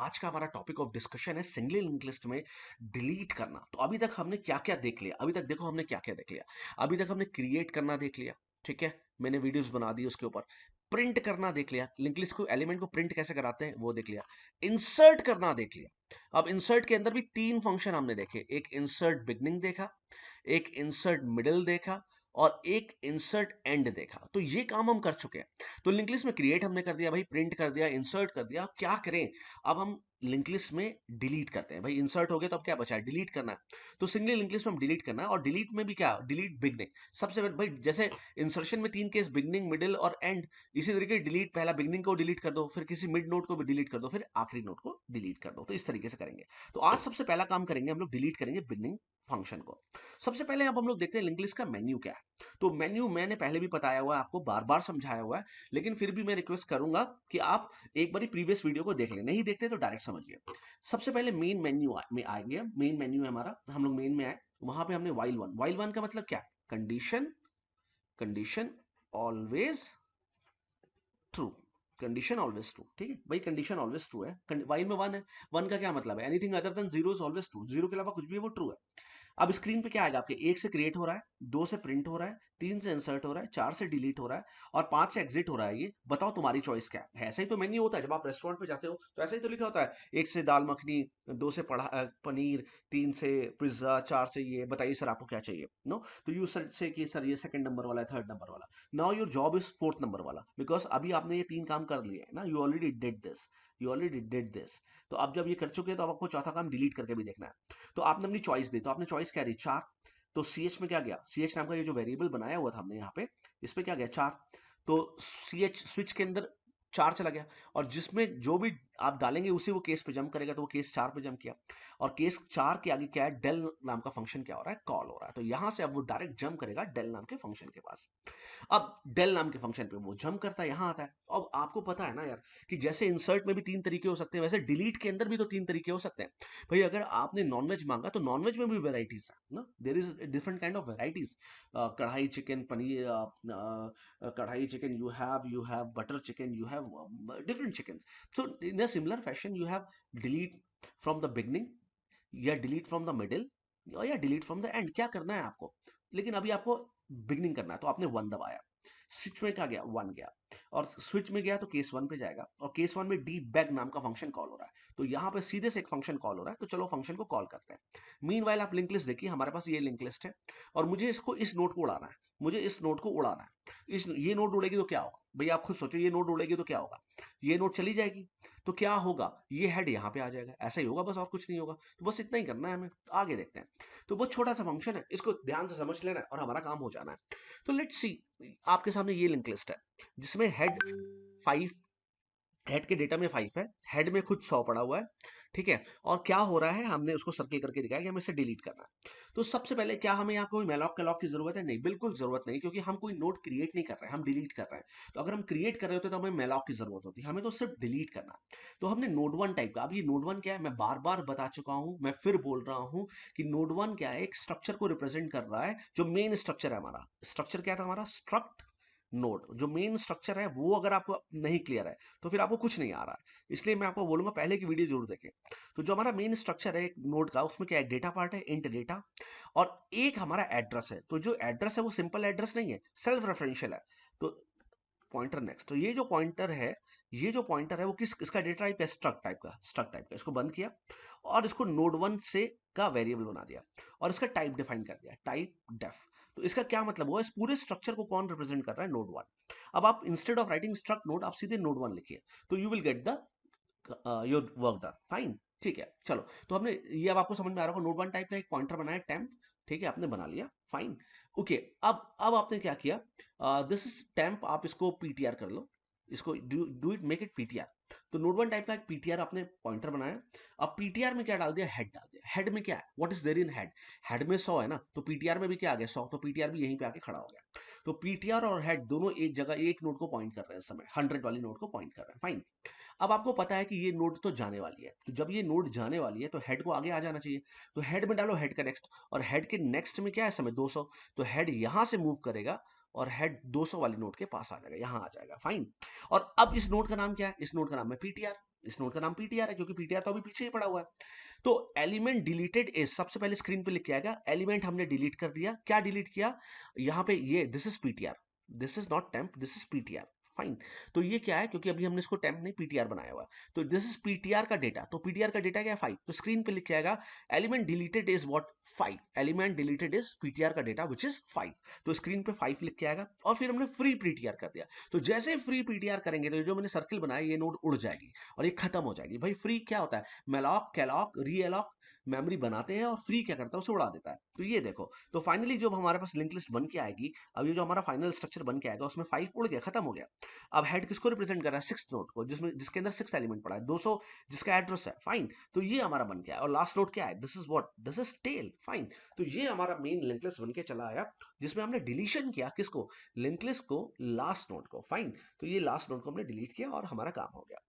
आज का हमारा टॉपिक ऑफ डिस्कशन है सिंगल लिंक लिस्ट में डिलीट करना। तो अभी तक हमने क्या क्या देख लिया, अभी तक देखो हमने क्या क्या देख लिया। अभी तक हमने क्रिएट करना देख लिया, ठीक है, मैंने वीडियोस बना दी उसके ऊपर। प्रिंट करना देख लिया, लिंक लिस्ट को एलिमेंट को प्रिंट कैसे कराते हैं वो देख लिया। इंसर्ट करना देख लिया। अब इंसर्ट के अंदर भी तीन फंक्शन हमने देखे, एक इंसर्ट बिगनिंग देखा, एक इंसर्ट मिडिल देखा, और एक इंसर्ट एंड देखा। तो ये काम हम कर चुके हैं। तो लिंक लिस्ट में क्रिएट हमने कर दिया भाई, प्रिंट कर दिया, इंसर्ट कर दिया। अब क्या करें, अब हम लिंक लिस्ट में डिलीट करते हैं भाई। इंसर्ट हो गया तो अब क्या बचा है, डिलीट करना है। तो सिंगल लिंक लिस्ट में हम डिलीट करना है, और डिलीट में भी क्या, डिलीट बिगनिंग। सबसे पहले भाई जैसे इंसर्शन में तीन केस, बिगनिंग, मिडिल और एंड, इसी तरीके डिलीट, पहला बिगनिंग को डिलीट कर दो, फिर किसी मिड नोड को भी डिलीट कर दो, फिर आखिरी नोड को डिलीट कर दो। तो इस तरीके से करेंगे। तो आज सबसे पहला काम करेंगे हम लोग, डिलीट करेंगे बिगनिंग फंक्शन को। सबसे पहले अब हम लोग देखते हैं लिंक लिस्ट का मेन्यू क्या है। तो मेन्यू मैंने पहले भी बताया हुआ है, आपको बार बार समझाया हुआ है, लेकिन फिर भी मैं रिक्वेस्ट करूंगा कि आप एक बार प्रीवियस वीडियो को देख लें, नहीं देखते तो डायरेक्ट समझिए। सबसे पहले मेन मेन्यू में आएंगे, मेन मेन्यू है हमारा, हम लोग मेन में आए, वहां पे हमने वाइल वन का मतलब क्या है, condition, condition always true, condition always true. ठीक है भाई, कंडीशन ऑलवेज ट्रू है, वाइल में वन है, वन का क्या मतलब है, anything other than zero is always true, zero के अलावा कुछ भी है वो ट्रू है। अब स्क्रीन पे क्या आएगा आपके, एक से क्रिएट हो रहा है, दो से प्रिंट हो रहा है, तीन से इंसर्ट हो रहा है, चार से डिलीट हो रहा है, और पांच से एग्जिट हो रहा है। ये बताओ तुम्हारी चॉइस क्या है। ऐसा ही तो मेन्यू होता है, जब आप रेस्टोरेंट पे जाते हो तो ऐसा ही तो लिखा होता है, एक से दाल मखनी, दो से पनीर, तीन से पिज्जा, चार से ये, बताइए सर आपको क्या चाहिए। नो, तो यू सर से कि सर ये सेकंड नंबर वाला है, थर्ड नंबर वाला। Now your job is fourth number वाला, बिकॉज अभी आपने ये तीन काम कर लिए है ना, you already did this, you already did this. तो अब जब ये कर चुके हैं तो अब आपको चौथा काम डिलीट करके भी देखना है। तो आपने अपनी चॉइस दी, तो आपने चॉइस क्या दी, चार। तो सी एच में क्या गया, सी एच नाम का ये जो वेरिएबल बनाया हुआ था हमने यहाँ पे, इस पे क्या गया, चार। तो सी एच स्विच के अंदर चार चला गया, और जिसमें जो भी आप डालेंगे उसी वो केस पे जंप करेगा, तो वो केस चार पे जंप किया। और केस चार के आगे क्या है, डेल नाम का फंक्शन क्या हो रहा है, कॉल हो रहा है। तो यहां से अब वो डायरेक्ट जंप करेगा डेल नाम के फंक्शन के पास। अब डेल नाम के फंक्शन पे वो जंप करता है, यहां आता है। अब आपको पता है ना यार, कि जैसे इंसर्ट में भी तीन तरीके हो सकते हैं, वैसे डिलीट के अंदर भी तो तीन तरीके हो सकते हैं। भाई अगर आपने नॉनवेज मांगा तो नॉनवेज में भी वेराइटीज है ना, there is different kind of varieties. Kadai chicken, paneer, kadai chicken you have butter chicken, you have different chicken. So in a similar fashion you have delete from the beginning, या डिलीट फ्रॉम द मिडिल, या delete from the end. क्या करना है आपको, लेकिन अभी आपको beginning करना है, तो आपने वन दबाया, स्विच में क्या गया, वन गया, और स्विच में गया तो केस वन पे जाएगा, और केस वन में डी बैग नाम का फंक्शन कॉल हो रहा है। तो यहाँ पे सीधे से एक फंक्शन कॉल हो रहा है, तो चलो फंक्शन को कॉल करते हैं। मीनवाइल आप लिंक लिस्ट देखिए, हमारे पास ये लिंक लिस्ट है, और मुझे इसको, इस नोड को उड़ाना है, मुझे इस नोड को उड़ाना है। ये नोड उड़ेगी तो क्या होगा भैया, आप खुद सोचो, ये नोड उड़ेगी तो क्या होगा, ये नोड चली जाएगी, तो क्या होगा, ये हेड यहाँ पे आ जाएगा, ऐसा ही होगा बस, और कुछ नहीं होगा। तो बस इतना ही करना है हमें, आगे देखते हैं। तो बहुत छोटा सा फंक्शन है, इसको ध्यान से समझ लेना है और हमारा काम हो जाना है। तो लेट्स सी, आपके सामने ये लिंक लिस्ट है, जिसमें हेड फाइव, हेड के डेटा में 5 है, हेड में खुद 100 पड़ा हुआ है, ठीक है। और क्या हो रहा है, हमने उसको सर्किल करके दिखाया कि हमें इसे डिलीट करना है। तो सबसे पहले क्या हमें यहाँ कोई मैलॉक कैलॉक की जरूरत है, नहीं, बिल्कुल जरूरत नहीं, क्योंकि हम कोई नोड क्रिएट नहीं कर रहे हैं, हम डिलीट कर रहे हैं। तो अगर हम क्रिएट कर रहे होते तो हमें मैलॉक की जरूरत होती, हमें तो सिर्फ डिलीट करना है। तो हमने नोड वन टाइप का, अब ये नोड वन क्या है मैं बार बार बता चुका हूं, मैं फिर बोल रहा हूं कि नोड वन क्या है, एक स्ट्रक्चर को रिप्रेजेंट कर रहा है, जो मेन स्ट्रक्चर है हमारा। स्ट्रक्चर क्या था हमारा, स्ट्रक्ट नोड, जो मेन स्ट्रक्चर है वो अगर आपको नहीं क्लियर है तो फिर आपको कुछ नहीं आ रहा है। इसलिए मैं आपको बोलूंगा पहले की वीडियो जरूर देखें। तो जो हमारा मेन स्ट्रक्चर है एक नोड का, उसमें क्या है, डेटा पार्ट है, इंट डेटा, और एक हमारा एड्रेस है। तो जो एड्रेस है वो सिंपल एड्रेस नहीं है, सेल्फ रेफरेंशियल है। तो पॉइंटर नेक्स्ट, तो ये जो पॉइंटर है, ये जो पॉइंटर है वो किस, इसका डेटा टाइप है, स्ट्रक्ट टाइप का, स्ट्रक्ट टाइप का। इसको बंद किया और इसको नोड वन से का वेरिएबल बना दिया, और इसका टाइप डिफाइन कर दिया, टाइप डेफ। तो इसका क्या मतलब हुआ, इस पूरे स्ट्रक्चर को कौन रिप्रेजेंट कर रहा है, नोड वन। अब आप instead of writing struct node, आप सीधे नोड वन लिखिए, तो you will get the your work done, fine, ठीक है। चलो, तो हमने ये, अब आपको समझ में आ रहा होगा, नोड वन टाइप का एक पॉइंटर बनाया, टेम्प, ठीक है, आपने बना लिया, फाइन, ओके। अब आपने क्या किया, दिस इज टेम्प, आप इसको पीटीआर कर लो, इसको do it, make it PTR. तो नोड वन टाइप का एक पीटीआर आपने पॉइंटर बनाया। अब पीटीआर में क्या डाल दिया, हेड डाल दिया। हेड में क्या है, what is there in head, head में 100 है ना, तो पीटीआर में भी क्या आ गया, 100, तो पीटीआर भी यहीं पे आके खड़ा हो गया। तो पीटीआर और हेड दोनों एक जगह एक नोड को पॉइंट कर रहे हैं इस समय, 100 वाली नोड को पॉइंट कर रहे हैं, फाइन। अब आपको पता है कि ये नोड तो जाने वाली है, तो जब ये नोड जाने वाली है तो हेड को आगे आ जाना चाहिए। तो हेड में डालो हेड का नेक्स्ट, और हेड के नेक्स्ट में क्या है समय 200, तो हेड यहां से मूव करेगा और हेड 200 वाली नोड के पास आ जाएगा, यहां आ जाएगा, फाइन। और अब इस नोड का नाम क्या है, इस नोड का नाम है पीटीआर, इस नोड का नाम पीटीआर है क्योंकि पीटीआर तो अभी पीछे ही पड़ा हुआ है। तो एलिमेंट डिलीटेड इज, सबसे पहले स्क्रीन पे लिख के आएगा एलिमेंट हमने डिलीट कर दिया। क्या डिलीट किया? यहाँ पे ये this is PTR, this is not temp, this is PTR. Fine. तो ये क्या है, क्योंकि अभी हमने इसको टेम्प नहीं पीटीआर बनाया हुआ है, तो दिस इज पीटीआर का डेटा। तो पीटीआर का डेटा क्या है? 5। तो स्क्रीन पे लिख के आएगा element deleted is what? 5। Element deleted is PTR का डेटा विच इज 5। तो स्क्रीन पे 5 लिख के आएगा और फिर हमने फ्री पीटीआर कर दिया। तो जैसे फ्री पीटीआर करेंगे तो जो मैंने सर्किल बनाया ये नोड उड़ जाएगी और ये खत्म हो जाएगी। भाई फ्री क्या होता है? मेलॉक, कैलॉक, री एलॉक, मेमोरी बनाते हैं और फ्री क्या करता है? उसे उड़ा देता है। तो ये देखो, तो फाइनली जब हमारे पास लिंक लिस्ट बन के आएगी, अब ये जो हमारा फाइनल स्ट्रक्चर बन के आएगा उसमें 5 उड़ गया, खत्म हो गया। अब हेड किसको रिप्रेजेंट कर रहा है? 6th नोड को, जिसमें जिसके अंदर 6 एलिमेंट पड़ा है, 200 जिसका एड्रेस है। फाइन। तो ये हमारा बन गया। और लास्ट नोड क्या है? This is what? This is tail. Fine. तो ये हमारा मेन लिंक लिस्ट बन के चला आया, जिसमें हमने डिलीशन किया किसको? लिंक लिस्ट को, लास्ट नोड को। फाइन। तो ये लास्ट नोड को हमने डिलीट किया और हमारा काम हो गया।